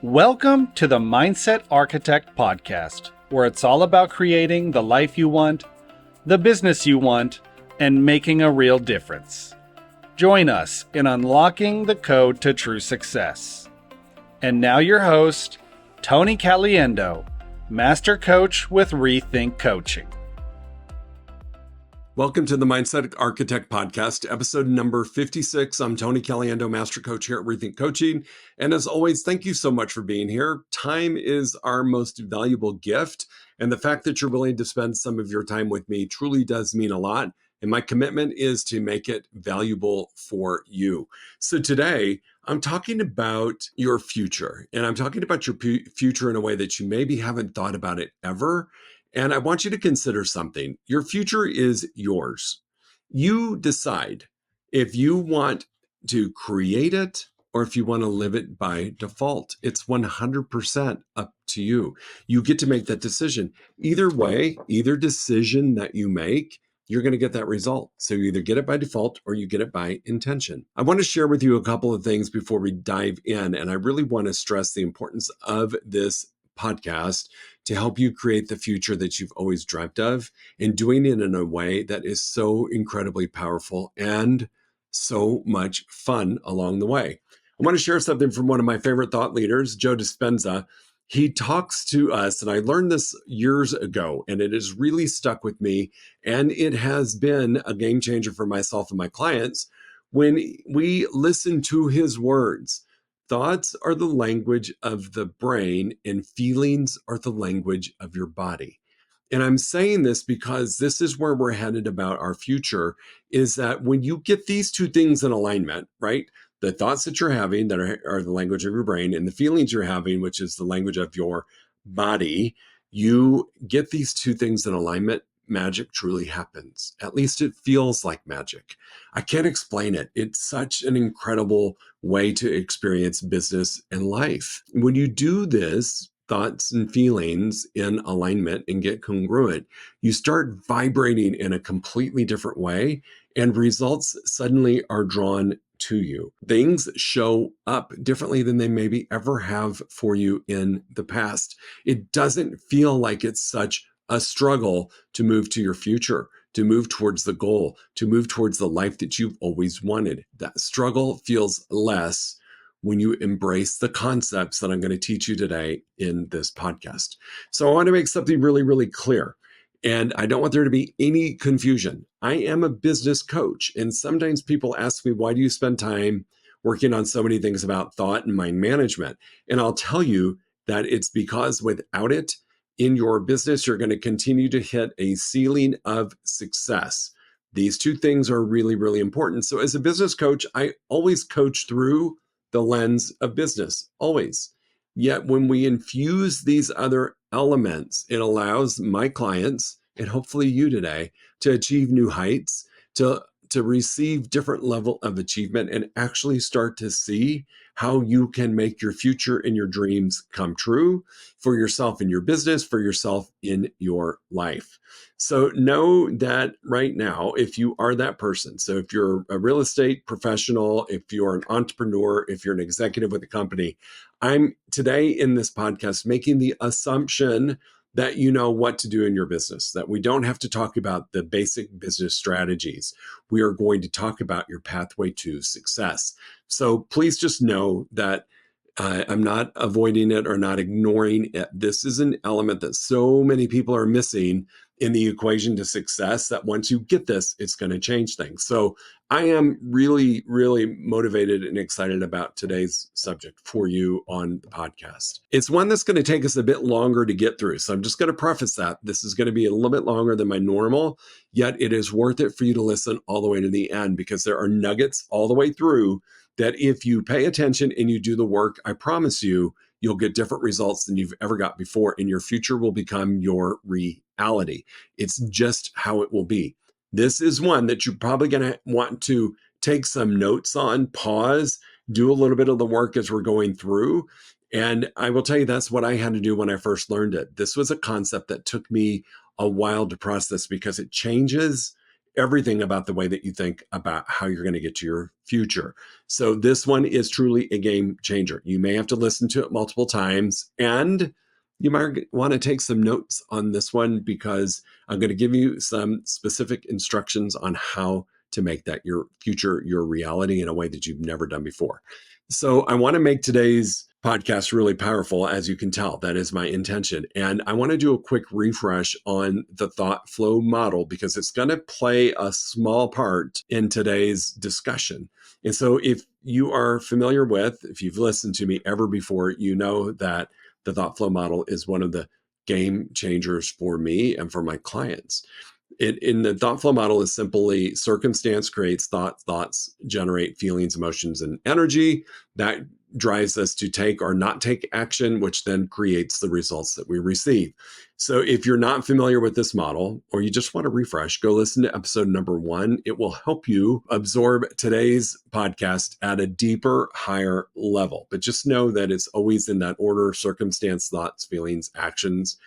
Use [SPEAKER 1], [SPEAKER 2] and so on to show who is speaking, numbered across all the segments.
[SPEAKER 1] Welcome to the Mindset Architect Podcast, where it's all about creating the life you want, the business you want, and making a real difference. Join us in unlocking the code to true success. And now your host, Tony Caliendo, Master Coach with reTHINK Coaching.
[SPEAKER 2] Welcome to the Mindset Architect Podcast, episode number 56. I'm Tony Caliendo, Master Coach here at reTHINK Coaching. And as always, thank you so much for being here. Time is our most valuable gift. And the fact that you're willing to spend some of your time with me truly does mean a lot. And my commitment is to make it valuable for you. So today, I'm talking about your future. And I'm talking about your future in a way that you maybe haven't thought about it ever. And I want you to consider something. Your future is yours. You decide if you want to create it or if you want to live it by default. It's 100% up to you. You get to make that decision. Either way, either decision that you make, you're going to get that result. So you either get it by default or you get it by intention. I want to share with you a couple of things before we dive in. And I really want to stress the importance of this podcast to help you create the future that you've always dreamt of, and doing it in a way that is so incredibly powerful and so much fun along the way. I want to share something from one of my favorite thought leaders, Joe Dispenza. He talks to us, and I learned this years ago, and it has really stuck with me, and it has been a game changer for myself and my clients when we listen to his words. Thoughts are the language of the brain, and feelings are the language of your body. And I'm saying this because this is where we're headed about our future, is that when you get these two things in alignment, right? The thoughts that you're having that are the language of your brain, and the feelings you're having, which is the language of your body, you get these two things in alignment, magic truly happens. At least it feels like magic. I can't explain it. It's such an incredible way to experience business and life. When you do this, thoughts and feelings in alignment and get congruent, you start vibrating in a completely different way, and results suddenly are drawn to you. Things show up differently than they maybe ever have for you in the past. It doesn't feel like it's such a struggle to move to your future, to move towards the goal, to move towards the life that you've always wanted. That struggle feels less when you embrace the concepts that I'm going to teach you today in this podcast. So I want to make something really, really clear. And I don't want there to be any confusion. I am a business coach. And sometimes people ask me, why do you spend time working on so many things about thought and mind management? And I'll tell you that it's because without it, in your business, you're going to continue to hit a ceiling of success. These two things are really, really important. So as a business coach, I always coach through the lens of business, always. Yet when we infuse these other elements, it allows my clients, and hopefully you today, to achieve new heights, to receive different level of achievement, and actually start to see how you can make your future and your dreams come true for yourself in your business, for yourself in your life. So know that right now, if you are that person, so if you're a real estate professional, if you're an entrepreneur, if you're an executive with a company, I'm today in this podcast making the assumption that you know what to do in your business, that we don't have to talk about the basic business strategies. We are going to talk about your pathway to success. So please just know that I'm not avoiding it or not ignoring it. This is an element that so many people are missing in the equation to success, that once you get this, it's going to change things. So I am really, really motivated and excited about today's subject for you on the podcast. It's one that's going to take us a bit longer to get through. So I'm just going to preface that. This is going to be a little bit longer than my normal, yet it is worth it for you to listen all the way to the end, because there are nuggets all the way through that if you pay attention and you do the work, I promise you, you'll get different results than you've ever got before, and your future will become your reality. It's just how it will be. This is one that you're probably going to want to take some notes on, pause, do a little bit of the work as we're going through. And I will tell you, that's what I had to do when I first learned it. This was a concept that took me a while to process, because it changes everything about the way that you think about how you're going to get to your future. So this one is truly a game changer. You may have to listen to it multiple times, and you might want to take some notes on this one, because I'm going to give you some specific instructions on how to make that your future, your reality, in a way that you've never done before. So I want to make today's podcast really powerful, as you can tell. That is my intention. And I want to do a quick refresh on the thought flow model, because it's going to play a small part in today's discussion. And so if you are familiar with, if you've listened to me ever before, you know that the thought flow model is one of the game changers for me and for my clients. In the thought flow model is simply circumstance creates thought, thoughts generate feelings, emotions, and energy. That drives us to take or not take action, which then creates the results that we receive. So if you're not familiar with this model, or you just want to refresh, go listen to episode number 1. It will help you absorb today's podcast at a deeper, higher level. But just know that it's always in that order: circumstance, thoughts, feelings, actions,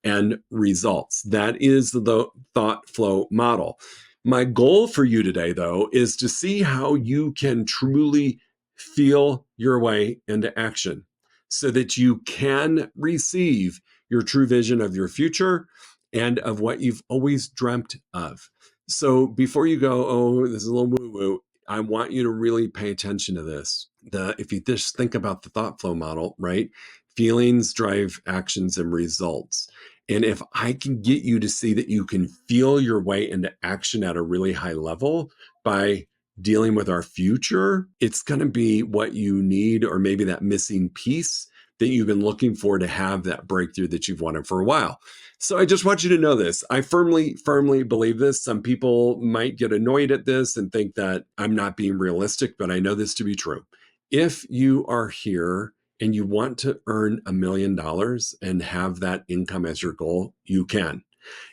[SPEAKER 2] and results. That is the thought flow model. My goal for you today, though, is to see how you can truly feel your way into action, so that you can receive your true vision of your future and of what you've always dreamt of. So before you go, oh, this is a little woo-woo, I want you to really pay attention to this. If you just think about the thought flow model, right? Feelings drive actions and results. And if I can get you to see that you can feel your way into action at a really high level by dealing with our future, it's going to be what you need, or maybe that missing piece that you've been looking for to have that breakthrough that you've wanted for a while. So I just want you to know this. I firmly believe this. Some people might get annoyed at this and think that I'm not being realistic, but I know this to be true. If you are here and you want to earn $1 million and have that income as your goal, you can.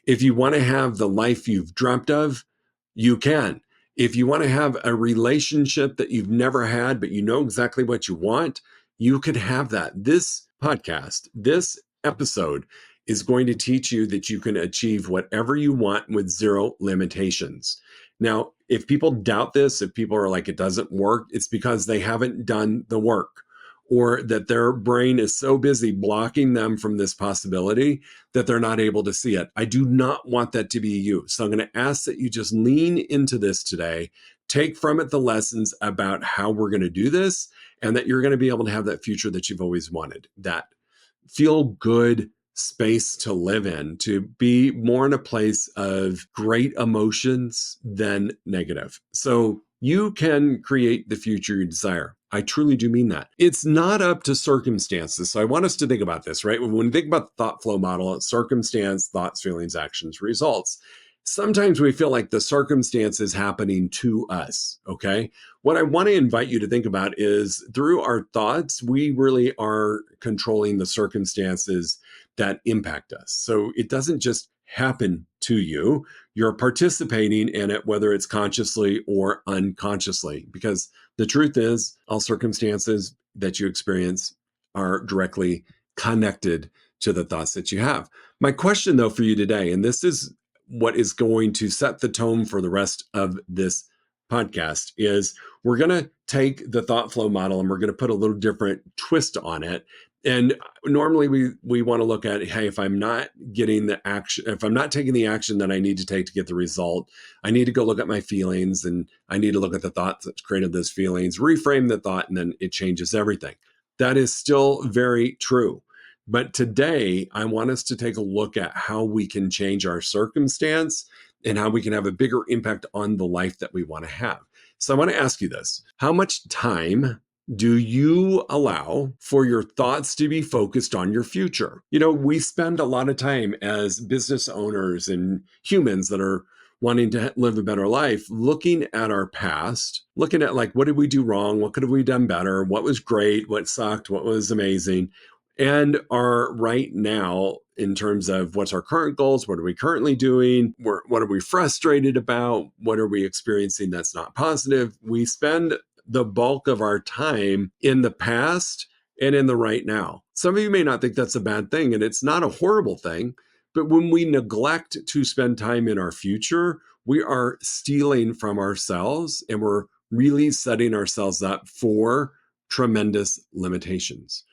[SPEAKER 2] If you want to have the life you've dreamt of, you can. If you want to have a relationship that you've never had, but you know exactly what you want, you could have that. This podcast, this episode, is going to teach you that you can achieve whatever you want with zero limitations. Now, if people doubt this, if people are like, it doesn't work, it's because they haven't done the work, or that their brain is so busy blocking them from this possibility that they're not able to see it. I do not want that to be you. So I'm going to ask that you just lean into this today, take from it the lessons about how we're going to do this, and that you're going to be able to have that future that you've always wanted, that feel good space to live in, to be more in a place of great emotions than negative. So you can create the future you desire. I truly do mean that. It's not up to circumstances. So I want us to think about this, right? When we think about the thought flow model, it's circumstance, thoughts, feelings, actions, results. Sometimes we feel like the circumstance is happening to us, okay? What I want to invite you to think about is, through our thoughts, we really are controlling the circumstances that impact us. So it doesn't just happen to you. You're participating in it, whether it's consciously or unconsciously, because the truth is, all circumstances that you experience are directly connected to the thoughts that you have. My question, though, for you today, and this is what is going to set the tone for the rest of this podcast, is we're going to take the thought flow model and we're going to put a little different twist on it. And normally we want to look at, hey, if I'm not getting the action, if I'm not taking the action that I need to take to get the result, I need to go look at my feelings, and I need to look at the thoughts that created those feelings, reframe the thought, and then it changes everything. That is still very true. But today, I want us to take a look at how we can change our circumstance and how we can have a bigger impact on the life that we want to have. So I want to ask you this: how much time do you allow for your thoughts to be focused on your future? You know, we spend a lot of time as business owners and humans that are wanting to live a better life looking at our past, looking at, like, what did we do wrong? What could have we done better? What was great? What sucked? What was amazing? And our right now, in terms of what's our current goals, what are we currently doing, what are we frustrated about, what are we experiencing that's not positive. We spend the bulk of our time in the past and in the right now. Some of you may not think that's a bad thing, and it's not a horrible thing, but when we neglect to spend time in our future, we are stealing from ourselves, and we're really setting ourselves up for tremendous limitations.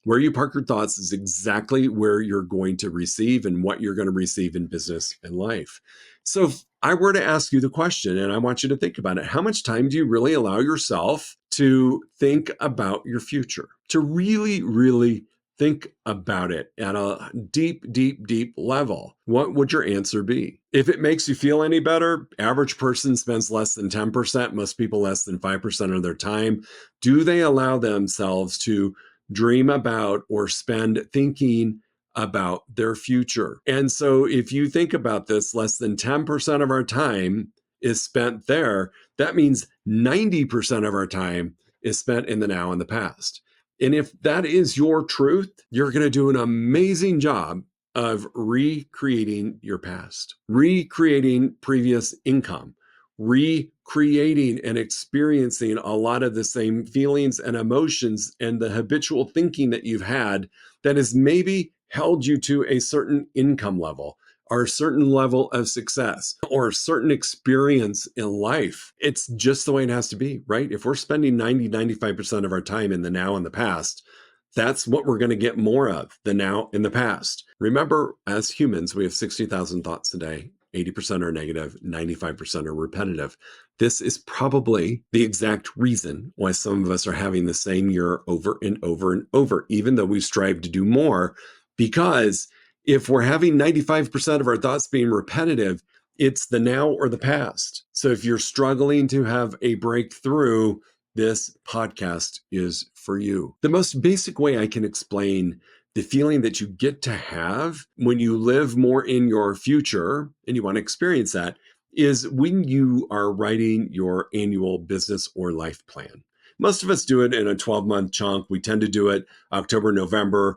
[SPEAKER 2] Where you park your thoughts is exactly where you're going to receive and what you're going to receive in business and life. So if I were to ask you the question, and I want you to think about it, how much time do you really allow yourself to think about your future? To really, really think about it at a deep, deep, deep level. What would your answer be? If it makes you feel any better, average person spends less than 10%, most people less than 5% of their time. Do they allow themselves to dream about or spend thinking about their future? And so if you think about this, less than 10% of our time is spent there. That means 90% of our time is spent in the now and the past. And if that is your truth, you're going to do an amazing job of recreating your past, recreating previous income, recreating and experiencing a lot of the same feelings and emotions and the habitual thinking that you've had that has maybe held you to a certain income level or a certain level of success or a certain experience in life. It's just the way it has to be, right? If we're spending 95% of our time in the now and the past, that's what we're going to get more of, the now and the past. Remember, as humans, we have 60,000 thoughts a day. 80% are negative, 95% are repetitive. This is probably the exact reason why some of us are having the same year over and over and over, even though we strive to do more. Because if we're having 95% of our thoughts being repetitive, it's the now or the past. So if you're struggling to have a breakthrough, this podcast is for you. The most basic way I can explain the feeling that you get to have when you live more in your future and you want to experience that is when you are writing your annual business or life plan. Most of us do it in a 12-month chunk. We tend to do it October, November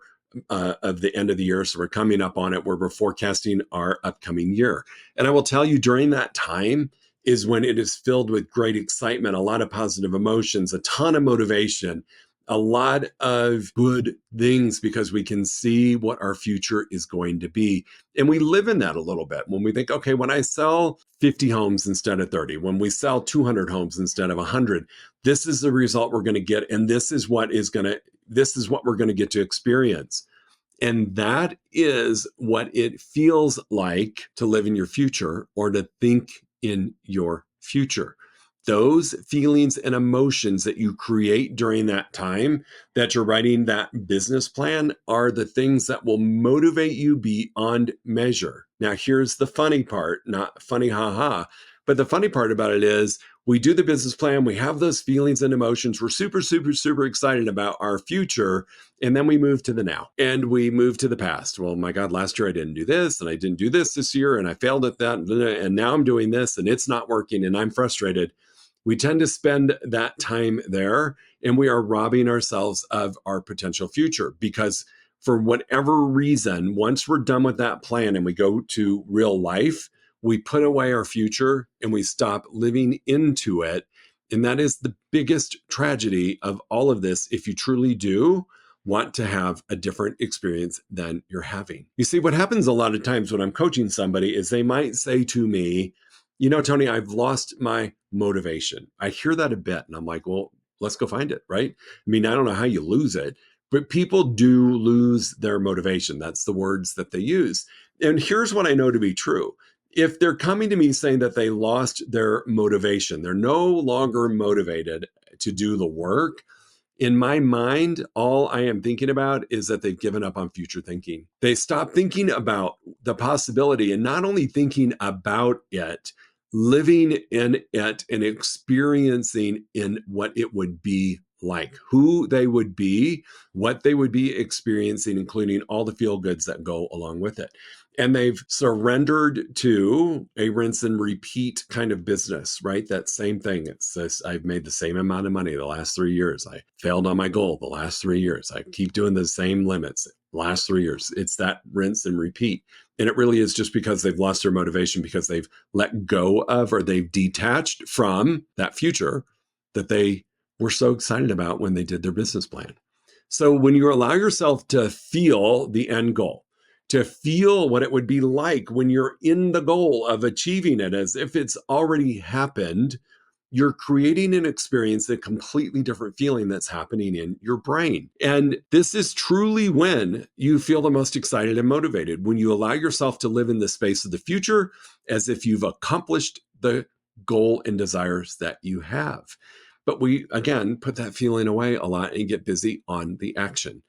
[SPEAKER 2] of the end of the year. So we're coming up on it where we're forecasting our upcoming year. And I will tell you, during that time is when it is filled with great excitement, a lot of positive emotions, a ton of motivation, a lot of good things, because we can see what our future is going to be. And we live in that a little bit when we think, okay, when I sell 50 homes instead of 30, when we sell 200 homes instead of 100, this is the result we're going to get. And this is what we're going to get to experience. And that is what it feels like to live in your future or to think in your future. Those feelings and emotions that you create during that time that you're writing that business plan are the things that will motivate you beyond measure. Now, here's the funny part, not funny, haha, but the funny part about it is we do the business plan, we have those feelings and emotions, we're super, super, super excited about our future, and then we move to the now and we move to the past. Well, my God, last year I didn't do this and I didn't do this year and I failed at that and now I'm doing this and it's not working and I'm frustrated. We tend to spend that time there and we are robbing ourselves of our potential future because for whatever reason, once we're done with that plan and we go to real life, we put away our future and we stop living into it. And that is the biggest tragedy of all of this if you truly do want to have a different experience than you're having. You see, what happens a lot of times when I'm coaching somebody is they might say to me, you know, Tony, I've lost my motivation. I hear that a bit and I'm like, well, let's go find it, right? I mean, I don't know how you lose it, but people do lose their motivation. That's the words that they use. And here's what I know to be true. If they're coming to me saying that they lost their motivation, they're no longer motivated to do the work, in my mind, all I am thinking about is that they've given up on future thinking. They stop thinking about the possibility and not only thinking about it, living in it and experiencing in what it would be like, who they would be, what they would be experiencing, including all the feel goods that go along with it. And they've surrendered to a rinse and repeat kind of business, right? That same thing. It's this, I've made the same amount of money the last 3 years. I failed on my goal the last 3 years. I keep doing the same limits last 3 years. It's that rinse and repeat. And it really is just because they've lost their motivation because they've let go of or they've detached from that future that they were so excited about when they did their business plan. So when you allow yourself to feel the end goal, to feel what it would be like when you're in the goal of achieving it as if it's already happened, you're creating an experience, a completely different feeling that's happening in your brain. And this is truly when you feel the most excited and motivated, when you allow yourself to live in the space of the future as if you've accomplished the goal and desires that you have. But we, again, put that feeling away a lot and get busy on the action.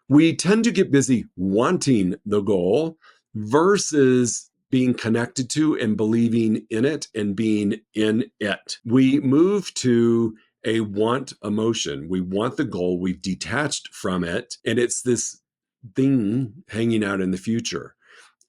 [SPEAKER 2] We tend to get busy wanting the goal versus being connected to and believing in it and being in it. We move to a want emotion. We want the goal, we've detached from it, and it's this thing hanging out in the future.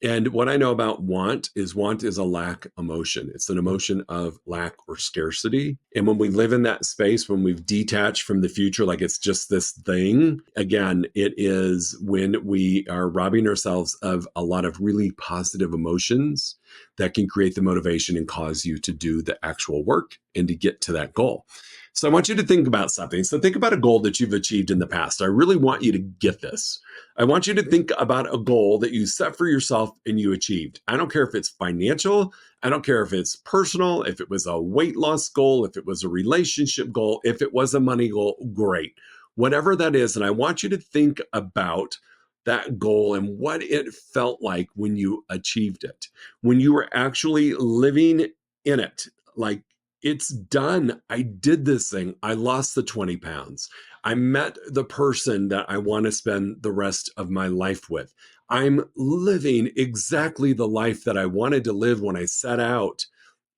[SPEAKER 2] And what I know about want is a lack emotion. It's an emotion of lack or scarcity. And when we live in that space, when we've detached from the future, like it's just this thing, again, it is when we are robbing ourselves of a lot of really positive emotions that can create the motivation and cause you to do the actual work and to get to that goal. So I want you to think about something. So think about a goal that you've achieved in the past. I really want you to get this. I want you to think about a goal that you set for yourself and you achieved. I don't care if it's financial. I don't care if it's personal, if it was a weight loss goal, if it was a relationship goal, if it was a money goal, great. Whatever that is. And I want you to think about that goal and what it felt like when you achieved it, when you were actually living in it. Like, it's done. I did this thing. I lost the 20 pounds. I met the person that I want to spend the rest of my life with. I'm living exactly the life that I wanted to live when I set out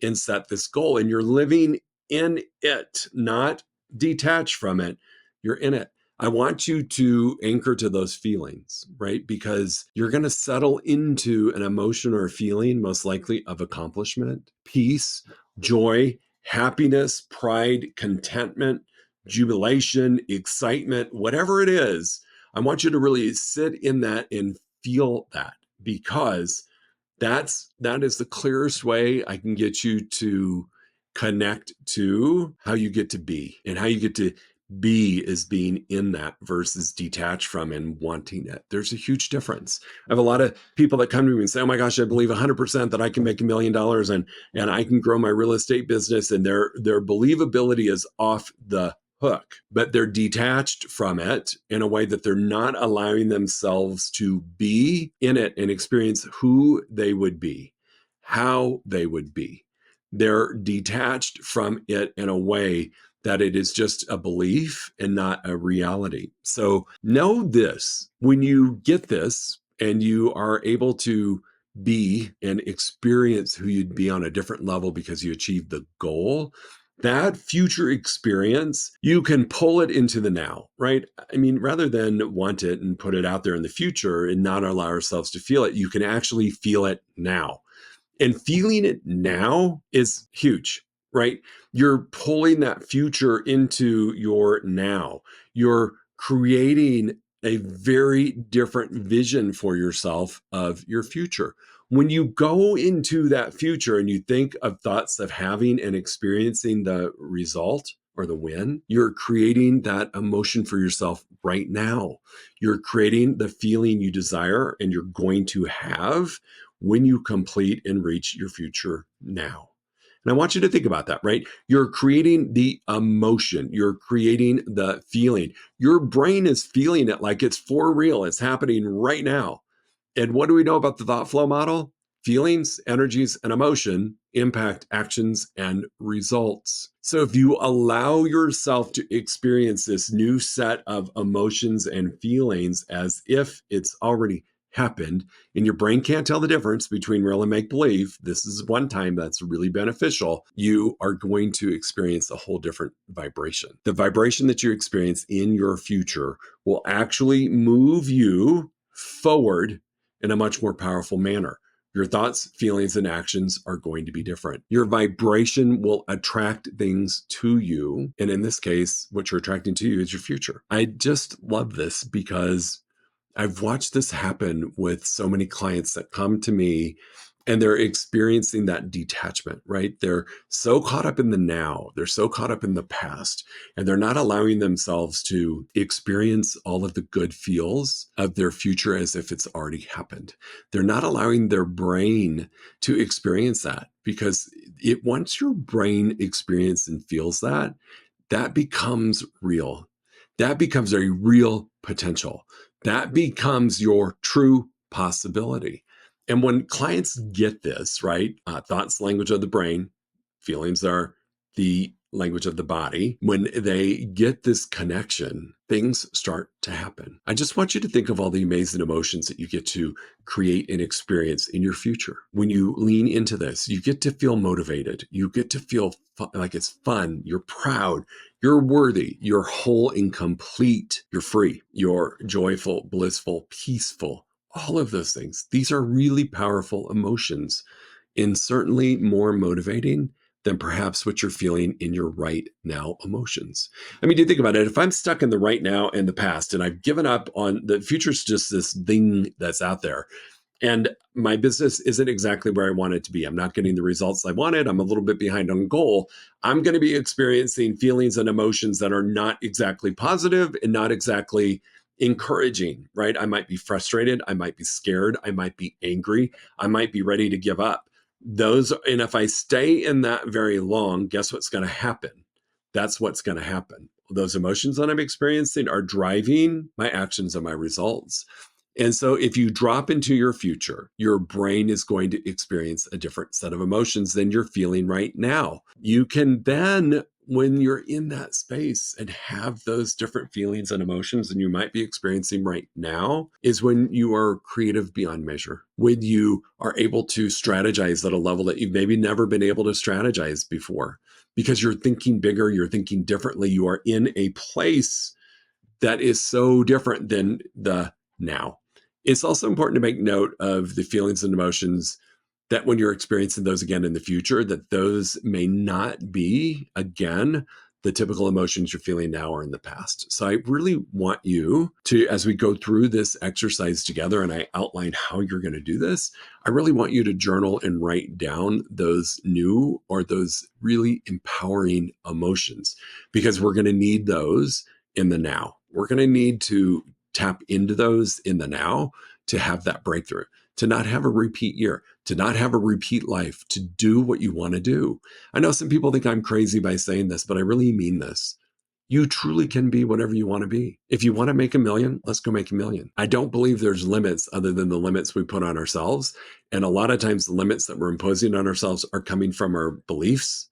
[SPEAKER 2] and set this goal. And you're living in it, not detached from it. You're in it. I want you to anchor to those feelings, right? Because you're going to settle into an emotion or a feeling, most likely of accomplishment, peace, joy, happiness, pride, contentment, jubilation, excitement, whatever it is. I want you to really sit in that and feel that, because that is the clearest way I can get you to connect to how you get to be, and how you get to be is being in that versus detached from and wanting it. There's a huge difference. I have a lot of people that come to me and say, oh my gosh, I believe 100% that I can make $1 million and I can grow my real estate business, and their believability is off the hook, but they're detached from it in a way that they're not allowing themselves to be in it and experience who they would be, how they would be. They're detached from it in a way that it is just a belief and not a reality. So know this: when you get this and you are able to be and experience who you'd be on a different level because you achieved the goal, that future experience, you can pull it into the now, right? I mean, rather than want it and put it out there in the future and not allow ourselves to feel it, you can actually feel it now. And feeling it now is huge, right? You're pulling that future into your now. You're creating a very different vision for yourself of your future. When you go into that future and you think of thoughts of having and experiencing the result or the win, you're creating that emotion for yourself right now. You're creating the feeling you desire and you're going to have when you complete and reach your future now. And I want you to think about that, right? You're creating the emotion. You're creating the feeling. Your brain is feeling it like it's for real. It's happening right now. And what do we know about the thought flow model? Feelings, energies, and emotion impact actions and results. So if you allow yourself to experience this new set of emotions and feelings as if it's already happened, and your brain can't tell the difference between real and make believe, this is one time that's really beneficial, you are going to experience a whole different vibration. The vibration that you experience in your future will actually move you forward in a much more powerful manner. Your thoughts, feelings, and actions are going to be different. Your vibration will attract things to you. And in this case, what you're attracting to you is your future. I just love this because I've watched this happen with so many clients that come to me And they're experiencing that detachment, right? They're so caught up in the now, they're so caught up in the past, and they're not allowing themselves to experience all of the good feels of their future as if it's already happened. They're not allowing their brain to experience that, because once your brain experiences and feels that, that becomes real. That becomes a real potential. That becomes your true possibility. And when clients get this, right, thoughts, language of the brain, feelings are the language of the body. When they get this connection, things start to happen. I just want you to think of all the amazing emotions that you get to create and experience in your future. When you lean into this, you get to feel motivated. You get to feel like it's fun. You're proud. You're worthy. You're whole and complete. You're free. You're joyful, blissful, peaceful. All of those things. These are really powerful emotions, and certainly more motivating than perhaps what you're feeling in your right now emotions. I mean, do you think about it? If I'm stuck in the right now and the past, and I've given up on the future's just this thing that's out there, and my business isn't exactly where I want it to be. I'm not getting the results I wanted. I'm a little bit behind on goal. I'm going to be experiencing feelings and emotions that are not exactly positive and not exactly encouraging, right? I might be frustrated. I might be scared. I might be angry. I might be ready to give up. And if I stay in that very long, guess what's going to happen? That's what's going to happen. Those emotions that I'm experiencing are driving my actions and my results. And so if you drop into your future, your brain is going to experience a different set of emotions than you're feeling right now. You can then, when you're in that space and have those different feelings and emotions than you might be experiencing right now, is when you are creative beyond measure, when you are able to strategize at a level that you've maybe never been able to strategize before, because you're thinking bigger, you're thinking differently, you are in a place that is so different than the now. It's also important to make note of the feelings and emotions that when you're experiencing those again in the future, that those may not be, again, the typical emotions you're feeling now or in the past. So I really want you to, as we go through this exercise together and I outline how you're going to do this, I really want you to journal and write down those new or those really empowering emotions, because we're going to need those in the now. We're going to need to tap into those in the now to have that breakthrough, to not have a repeat year, to not have a repeat life, to do what you want to do. I know some people think I'm crazy by saying this, but I really mean this. You truly can be whatever you want to be. If you want to make $1 million, let's go make $1 million. I don't believe there's limits other than the limits we put on ourselves. And a lot of times the limits that we're imposing on ourselves are coming from our beliefs,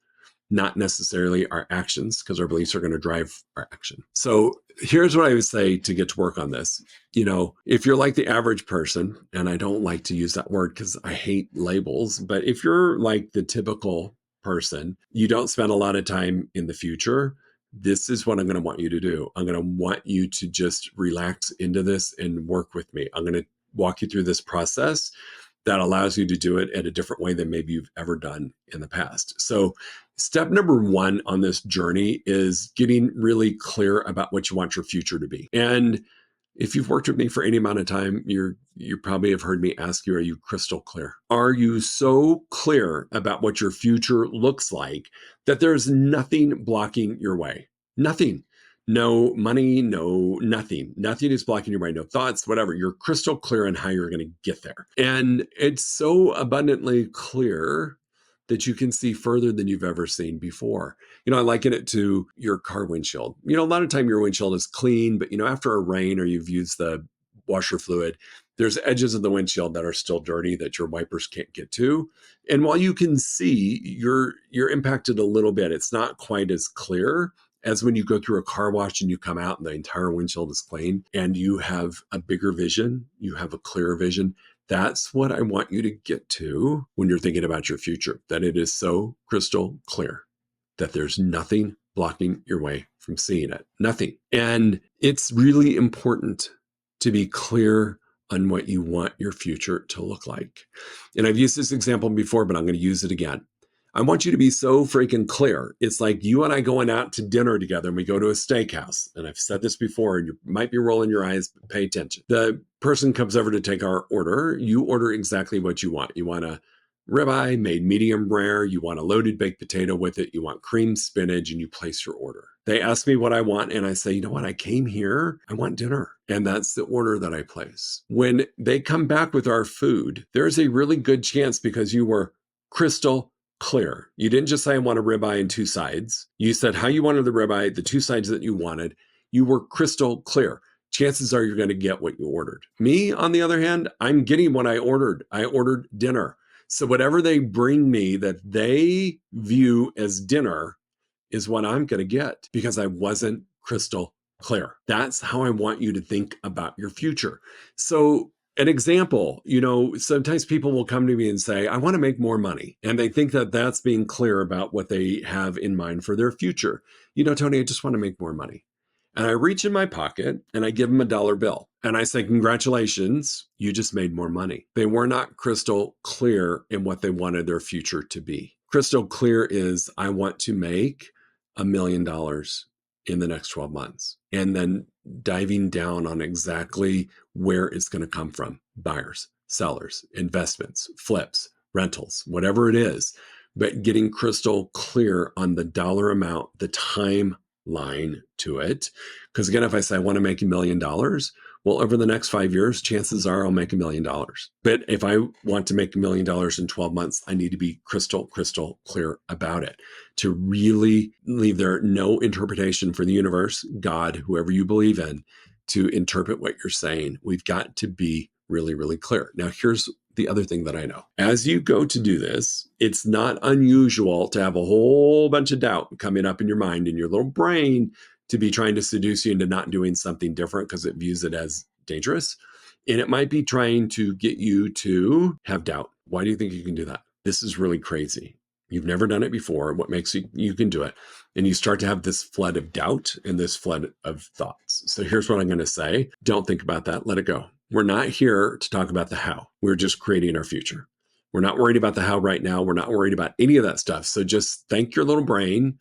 [SPEAKER 2] not necessarily our actions, because our beliefs are going to drive our action. So here's what I would say to get to work on this. You know, if you're like the average person, and I don't like to use that word because I hate labels, but if you're like the typical person, you don't spend a lot of time in the future, this is what I'm going to want you to do. I'm going to want you to just relax into this and work with me. I'm going to walk you through this process that allows you to do it at a different way than maybe you've ever done in the past. So step number one on this journey is getting really clear about what you want your future to be. And if you've worked with me for any amount of time, you probably have heard me ask you, are you crystal clear? Are you so clear about what your future looks like that there's nothing blocking your way? Nothing. No money, no nothing. Nothing is blocking your way, no thoughts, whatever. You're crystal clear on how you're going to get there. And it's so abundantly clear that you can see further than you've ever seen before. You know, I liken it to your car windshield. You know, a lot of time your windshield is clean, but you know, after a rain or you've used the washer fluid, there's edges of the windshield that are still dirty that your wipers can't get to. And while you can see, you're impacted a little bit. It's not quite as clear as when you go through a car wash and you come out and the entire windshield is clean and you have a bigger vision, you have a clearer vision. That's what I want you to get to when you're thinking about your future, that it is so crystal clear that there's nothing blocking your way from seeing it. Nothing. And it's really important to be clear on what you want your future to look like. And I've used this example before, but I'm going to use it again. I want you to be so freaking clear. It's like you and I going out to dinner together and we go to a steakhouse. And I've said this before, and you might be rolling your eyes, but pay attention. The person comes over to take our order. You order exactly what you want. You want a ribeye made medium rare. You want a loaded baked potato with it. You want creamed spinach, and you place your order. They ask me what I want, and I say, you know what? I came here. I want dinner. And that's the order that I place. When they come back with our food, there's a really good chance, because you were crystal clear. You didn't just say, I want a ribeye and 2 sides. You said how you wanted the ribeye, the 2 sides that you wanted. You were crystal clear. Chances are you're going to get what you ordered. Me, on the other hand, I'm getting what I ordered. I ordered dinner. So whatever they bring me that they view as dinner is what I'm going to get, because I wasn't crystal clear. That's how I want you to think about your future. So an example, sometimes people will come to me and say, I want to make more money. And they think that that's being clear about what they have in mind for their future. Tony, I just want to make more money. And I reach in my pocket and I give them a dollar bill. And I say, congratulations, you just made more money. They were not crystal clear in what they wanted their future to be. Crystal clear is, I want to make $1 million in the next 12 months. And then diving down on exactly where it's going to come from: buyers, sellers, investments, flips, rentals, whatever it is. But getting crystal clear on the dollar amount, the timeline to it. Because again, if I say I want to make $1 million, well, over the next 5 years, chances are I'll make $1 million. But if I want to make $1 million in 12 months, I need to be crystal clear about it, to really leave there no interpretation for the universe, God, whoever you believe in, to interpret what you're saying. We've got to be really, really clear. Now, here's the other thing that I know. As you go to do this, it's not unusual to have a whole bunch of doubt coming up in your mind, in your little brain, to be trying to seduce you into not doing something different because it views it as dangerous. And it might be trying to get you to have doubt. Why do you think you can do that? This is really crazy. You've never done it before. What makes you can do it? And you start to have this flood of doubt and this flood of thoughts. So here's what I'm going to say. Don't think about that. Let it go. We're not here to talk about the how. We're just creating our future. We're not worried about the how right now. We're not worried about any of that stuff. So just thank your little brain.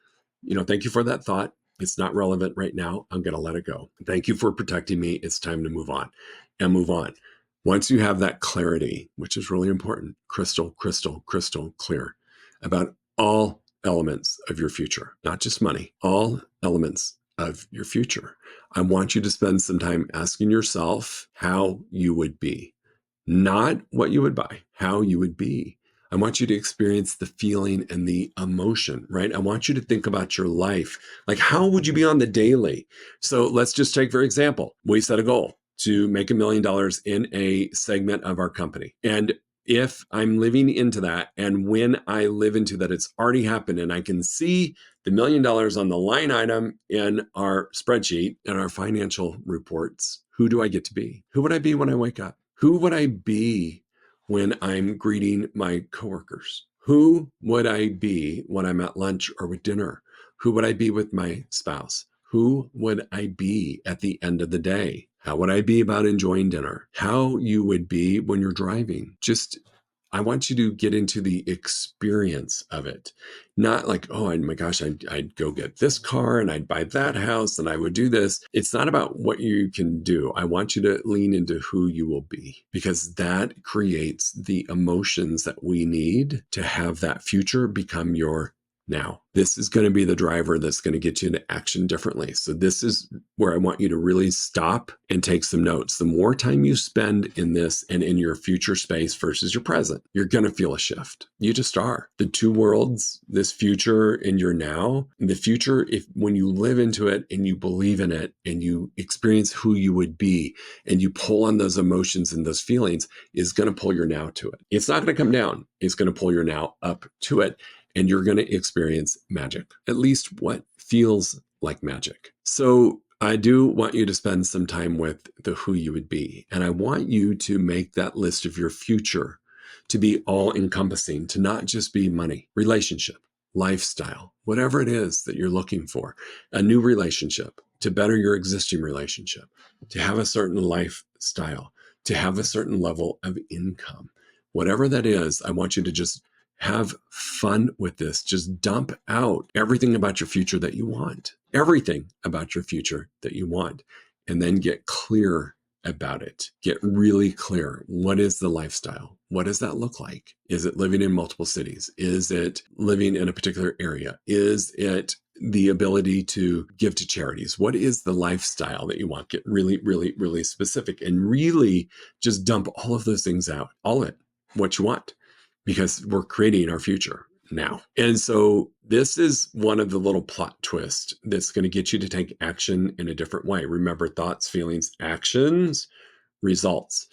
[SPEAKER 2] Thank you for that thought. It's not relevant right now. I'm going to let it go. Thank you for protecting me. It's time to move on and move on. Once you have that clarity, which is really important, crystal clear about all elements of your future, not just money, all elements of your future. I want you to spend some time asking yourself how you would be, not what you would buy, how you would be. I want you to experience the feeling and the emotion, right? I want you to think about your life. Like, how would you be on the daily? So let's just take, for example, we set a goal to make $1 million in a segment of our company. And if I'm living into that, and when I live into that, it's already happened, and I can see the $1 million on the line item in our spreadsheet and our financial reports, who do I get to be? Who would I be when I wake up? Who would I be when I'm greeting my coworkers? Who would I be when I'm at lunch or with dinner? Who would I be with my spouse? Who would I be at the end of the day? How would I be about enjoying dinner? How you would be when you're driving? I want you to get into the experience of it. Not like, oh my gosh, I'd go get this car and I'd buy that house and I would do this. It's not about what you can do. I want you to lean into who you will be, because that creates the emotions that we need to have that future become your now. This is going to be the driver that's going to get you into action differently. So this is where I want you to really stop and take some notes. The more time you spend in this and in your future space versus your present, you're going to feel a shift. You just are. The two worlds, this future and your now. And the future, when you live into it and you believe in it and you experience who you would be and you pull on those emotions and those feelings, is going to pull your now to it. It's not going to come down. It's going to pull your now up to it. And you're going to experience magic, at least what feels like magic. So I do want you to spend some time with the who you would be. And I want you to make that list of your future to be all encompassing, to not just be money, relationship, lifestyle, whatever it is that you're looking for, a new relationship, to better your existing relationship, to have a certain lifestyle, to have a certain level of income. Whatever that is, I want you to just have fun with this. Just dump out everything about your future that you want, everything about your future that you want, and then get clear about it. Get really clear. What is the lifestyle? What does that look like? Is it living in multiple cities? Is it living in a particular area? Is it the ability to give to charities? What is the lifestyle that you want? Get really, really, really specific and really just dump all of those things out, all it, what you want, because we're creating our future now. And so this is one of the little plot twists that's going to get you to take action in a different way. Remember, thoughts, feelings, actions, results.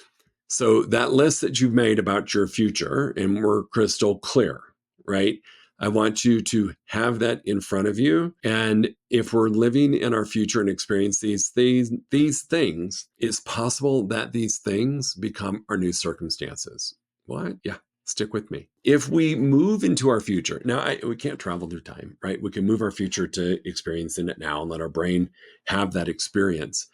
[SPEAKER 2] So that list that you've made about your future, and we're crystal clear, right? I want you to have that in front of you. And if we're living in our future and experience these things, it's possible that these things become our new circumstances. What? Yeah. Stick with me. If we move into our future, now we can't travel through time, right? We can move our future to experiencing it now and let our brain have that experience.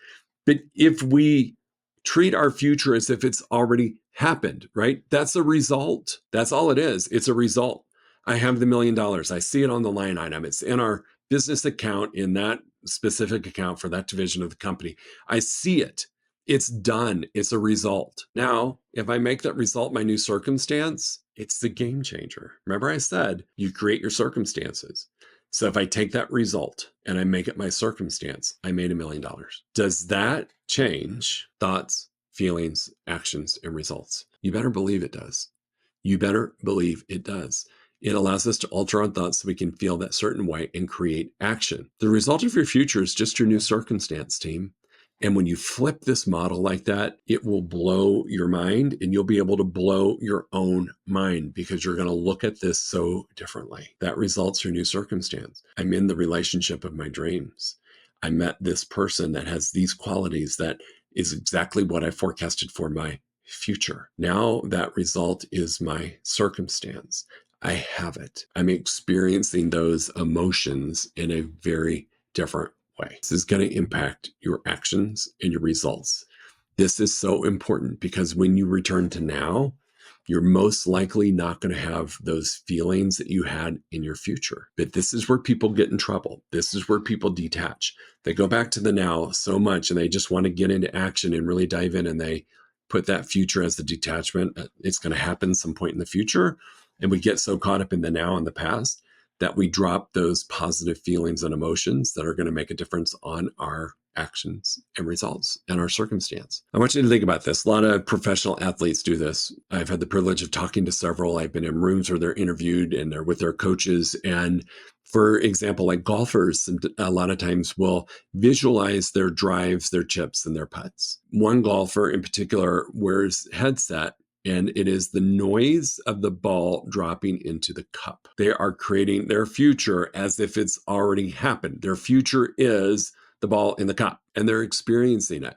[SPEAKER 2] But if we treat our future as if it's already happened, right? That's a result. That's all it is. It's a result. I have the $1 million. I see it on the line item. It's in our business account, in that specific account for that division of the company. I see it. It's done. It's a result. Now, if I make that result my new circumstance, it's the game changer. Remember I said you create your circumstances. So if I take that result and I make it my circumstance, I made $1 million. Does that change thoughts, feelings, actions, and results? You better believe it does. You better believe it does. It allows us to alter our thoughts so we can feel that certain way and create action. The result of your future is just your new circumstance, team. And when you flip this model like that, it will blow your mind, and you'll be able to blow your own mind because you're going to look at this so differently. That results your new circumstance. I'm in the relationship of my dreams. I met this person that has these qualities that is exactly what I forecasted for my future. Now that result is my circumstance. I have it. I'm experiencing those emotions in a very different way. This is going to impact your actions and your results. This is so important because when you return to now, you're most likely not going to have those feelings that you had in your future. But this is where people get in trouble. This is where people detach. They go back to the now so much and they just want to get into action and really dive in, and they put that future as the detachment. It's going to happen some point in the future. And we get so caught up in the now and the past that we drop those positive feelings and emotions that are going to make a difference on our actions and results and our circumstance. I want you to think about this. A lot of professional athletes do this. I've had the privilege of talking to several. I've been in rooms where they're interviewed and they're with their coaches. And for example, like golfers, a lot of times will visualize their drives, their chips, and their putts. One golfer in particular wears headset, and it is the noise of the ball dropping into the cup. They are creating their future as if it's already happened. Their future is the ball in the cup, and they're experiencing it.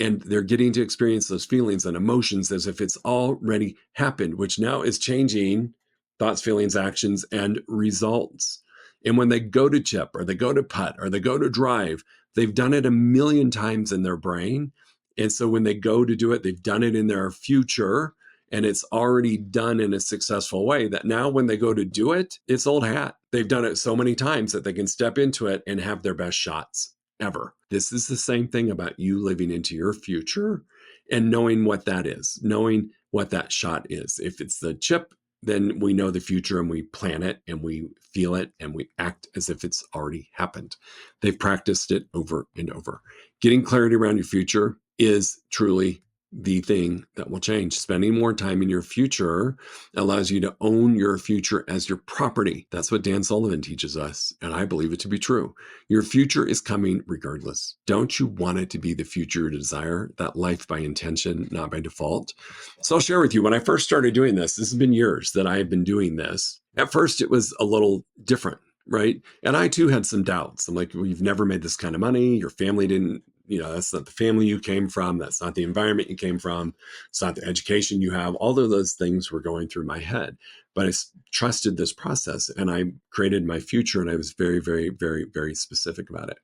[SPEAKER 2] And they're getting to experience those feelings and emotions as if it's already happened, which now is changing thoughts, feelings, actions, and results. And when they go to chip or they go to putt or they go to drive, they've done it 1,000,000 times in their brain. And so when they go to do it, they've done it in their future. And it's already done in a successful way that now when they go to do it, it's old hat. They've done it so many times that they can step into it and have their best shots ever. This is the same thing about you living into your future and knowing what that is, knowing what that shot is. If it's the chip, then we know the future and we plan it and we feel it and we act as if it's already happened. They've practiced it over and over. Getting clarity around your future is truly the thing that will change. Spending more time in your future allows you to own your future as your property. That's what Dan Sullivan teaches us, and I believe it to be true. Your future is coming regardless. Don't you want it to be the future you desire, that life by intention, not by default? So I'll share with you, when I first started doing this has been years that I have been doing this. At first, it was a little different, right? And I too had some doubts. I'm like, well, you've never made this kind of money. Your family didn't, that's not the family you came from. That's not the environment you came from. It's not the education you have. All of those things were going through my head. But I trusted this process and I created my future, and I was very, very, very, very specific about it.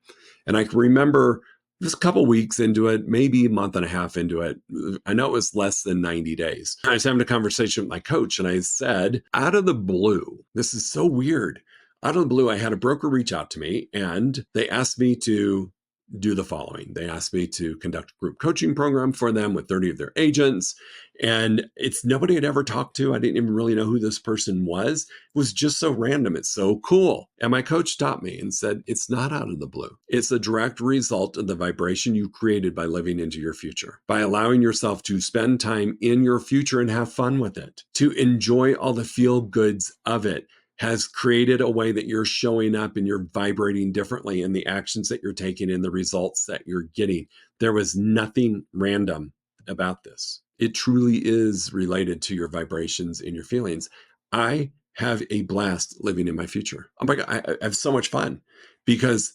[SPEAKER 2] And I can remember just a couple weeks into it, maybe a month and a half into it. I know it was less than 90 days. I was having a conversation with my coach and I said, out of the blue, this is so weird. Out of the blue, I had a broker reach out to me and they asked me to do the following. They asked me to conduct a group coaching program for them with 30 of their agents. And it's nobody I'd ever talked to. I didn't even really know who this person was. It was just so random. It's so cool. And my coach stopped me and said, it's not out of the blue. It's a direct result of the vibration you created by living into your future, by allowing yourself to spend time in your future and have fun with it, to enjoy all the feel goods of it, has created a way that you're showing up and you're vibrating differently in the actions that you're taking and the results that you're getting. There was nothing random about this. It truly is related to your vibrations and your feelings. I have a blast living in my future. Oh my God, I have so much fun because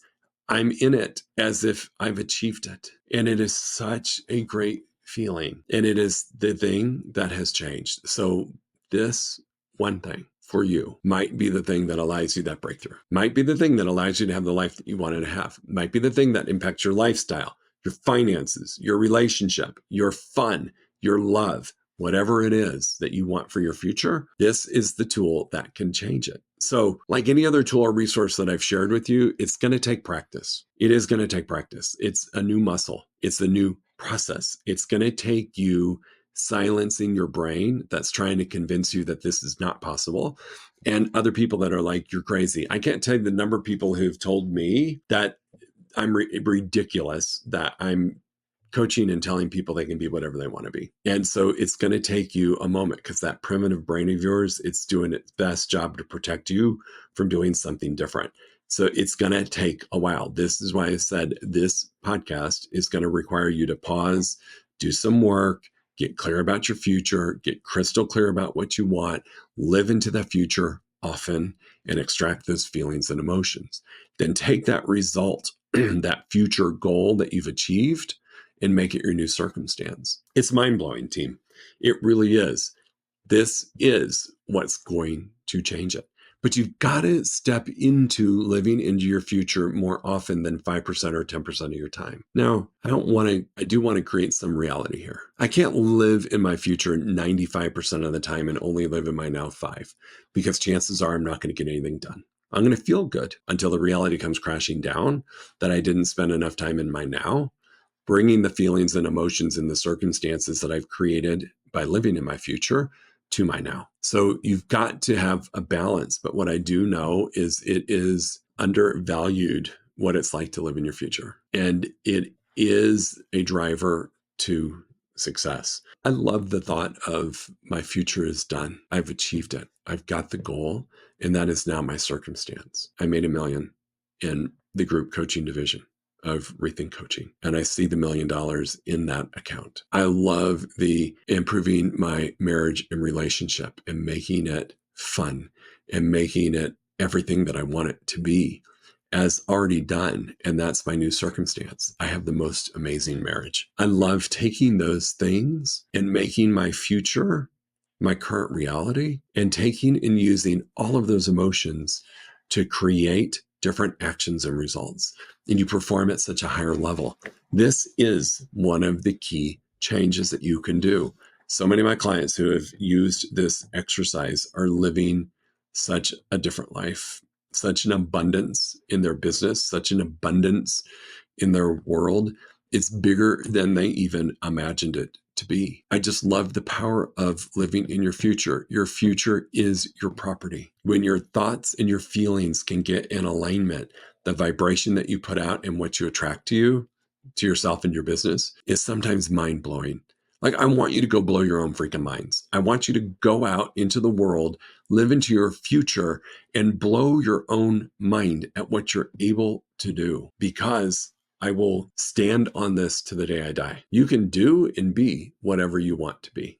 [SPEAKER 2] I'm in it as if I've achieved it. And it is such a great feeling. And it is the thing that has changed. So this one thing for you might be the thing that allows you that breakthrough, might be the thing that allows you to have the life that you wanted to have, might be the thing that impacts your lifestyle, your finances, your relationship, your fun, your love, whatever it is that you want for your future. This is the tool that can change it. So like any other tool or resource that I've shared with you, it's going to take practice. It is going to take practice. It's a new muscle. It's a new process. It's going to take you silencing your brain that's trying to convince you that this is not possible, and other people that are like, you're crazy. I can't tell you the number of people who've told me that I'm ridiculous, that I'm coaching and telling people they can be whatever they want to be. And so it's going to take you a moment because that primitive brain of yours, it's doing its best job to protect you from doing something different. So it's going to take a while. This is why I said this podcast is going to require you to pause, do some work, get clear about your future, get crystal clear about what you want, live into the future often, and extract those feelings and emotions. Then take that result, that future goal that you've achieved, and make it your new circumstance. It's mind-blowing, team. It really is. This is what's going to change it. But you've got to step into living into your future more often than 5% or 10% of your time. Now, I do want to create some reality here. I can't live in my future 95% of the time and only live in my now 5, because chances are I'm not going to get anything done. I'm going to feel good until the reality comes crashing down that I didn't spend enough time in my now, bringing the feelings and emotions and the circumstances that I've created by living in my future to my now. So you've got to have a balance. But what I do know is it is undervalued what it's like to live in your future. And it is a driver to success. I love the thought of my future is done. I've achieved it. I've got the goal, and that is now my circumstance. I made $1 million in the group coaching division of reTHINK coaching, and I see the $1 million in that account. I love the improving my marriage and relationship and making it fun and making it everything that I want it to be as already done. And that's my new circumstance. I have the most amazing marriage. I love taking those things and making my future my current reality, and taking and using all of those emotions to create different actions and results. And you perform at such a higher level. This is one of the key changes that you can do. So many of my clients who have used this exercise are living such a different life, such an abundance in their business, such an abundance in their world. It's bigger than they even imagined it to be. I just love the power of living in your future. Your future is your property. When your thoughts and your feelings can get in alignment, the vibration that you put out and what you attract to you, to yourself and your business, is sometimes mind-blowing. Like, I want you to go blow your own freaking minds. I want you to go out into the world, live into your future, and blow your own mind at what you're able to do, because I will stand on this to the day I die. You can do and be whatever you want to be,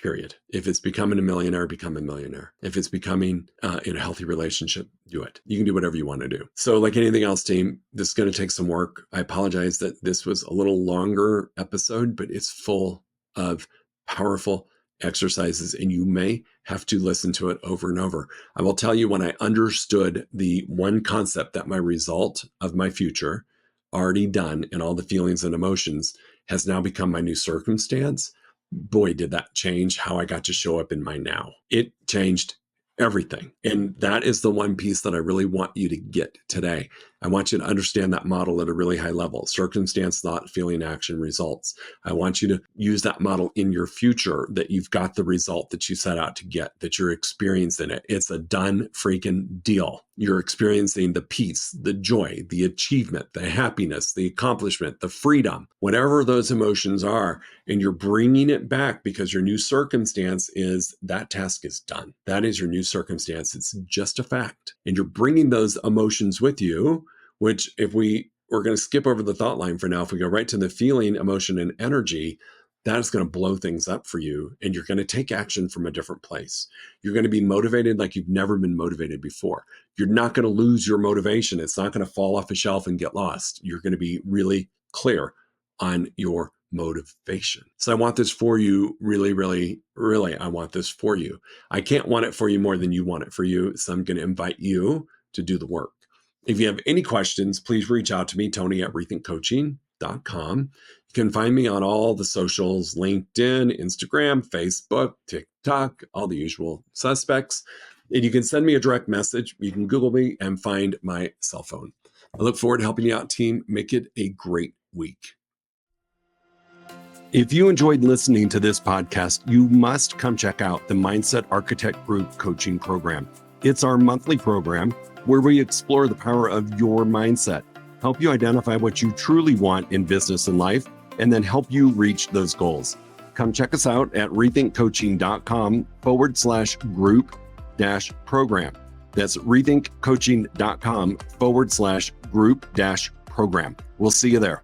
[SPEAKER 2] period. If it's becoming a millionaire, become a millionaire. If it's becoming in a healthy relationship, do it. You can do whatever you want to do. So like anything else, team, this is going to take some work. I apologize that this was a little longer episode, but it's full of powerful exercises, and you may have to listen to it over and over. I will tell you, when I understood the one concept that my result of my future already done and all the feelings and emotions has now become my new circumstance, boy, did that change how I got to show up in my now. It changed everything. And that is the one piece that I really want you to get today. I want you to understand that model at a really high level. Circumstance, thought, feeling, action, results. I want you to use that model in your future, that you've got the result that you set out to get, that you're experiencing it. It's a done freaking deal. You're experiencing the peace, the joy, the achievement, the happiness, the accomplishment, the freedom, whatever those emotions are. And you're bringing it back because your new circumstance is that task is done. That is your new circumstance. It's just a fact. And you're bringing those emotions with you, which if we're going to skip over the thought line for now, if we go right to the feeling, emotion, and energy, that is going to blow things up for you. And you're going to take action from a different place. You're going to be motivated like you've never been motivated before. You're not going to lose your motivation. It's not going to fall off a shelf and get lost. You're going to be really clear on your motivation. So I want this for you, really, really, really, I want this for you. I can't want it for you more than you want it for you. So I'm going to invite you to do the work. If you have any questions, please reach out to me, Tony at rethinkcoaching.com. You can find me on all the socials, LinkedIn, Instagram, Facebook, TikTok, all the usual suspects. And you can send me a direct message. You can Google me and find my cell phone. I look forward to helping you out, team. Make it a great week. If you enjoyed listening to this podcast, you must come check out the Mindset Architect Group Coaching Program. It's our monthly program where we explore the power of your mindset, help you identify what you truly want in business and life, and then help you reach those goals. Come check us out at rethinkcoaching.com/group-program. That's rethinkcoaching.com/group-program. We'll see you there.